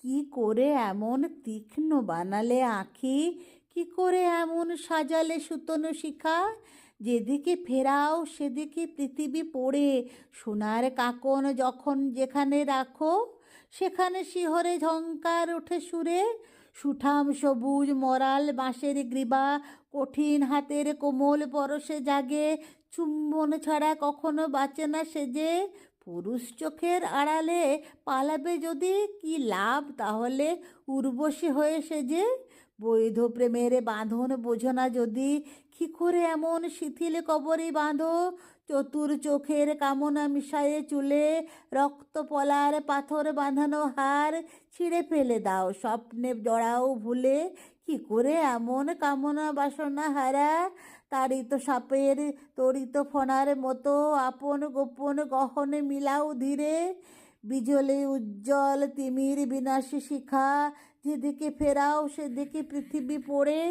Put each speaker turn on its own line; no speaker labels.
কি করে এমন তীক্ষ্ণ বানালে আঁখি, কি করে এমন সাজালে সুতনু শিখা, যেদিকে ফেরাও সেদিকে পৃথিবী পড়ে, সোনার কাকন যখন যেখানে রাখো সেখানে শিহরে ঝংকার ওঠে সুরে, সুঠাম সবুজ মরাল বাঁশের গ্রীবা কঠিন হাতের কোমল পরশে জাগে, চুম্বন ছাড়া কখনো বাঁচে না সেজে, পুরুষ চোখের আড়ালে পালাবে যদি কি লাভ তাহলে উর্বশী হয়ে সেজে, বৈধ প্রেমের বাঁধন বোঝো না যদি, কি করে এমন শিথিল কবরে বাঁধো, চতুর চোখের কামনা মিশায়ে চুলে, রক্ত পলার পাথর বাঁধানো হার ছিঁড়ে ফেলে দাও স্বপ্নে জড়াও ভুলে, কি করে এমন কামনা বাসনা হারা, তাড়িত সাপের তড়িত ফণার মতো আপন গোপন গহনে মিলাও ধীরে, বিজলে উজ্জ্বল তিমির বিনাশী শিখা, যেদিকে ফেরাও সেদিকে পৃথিবী পড়ে।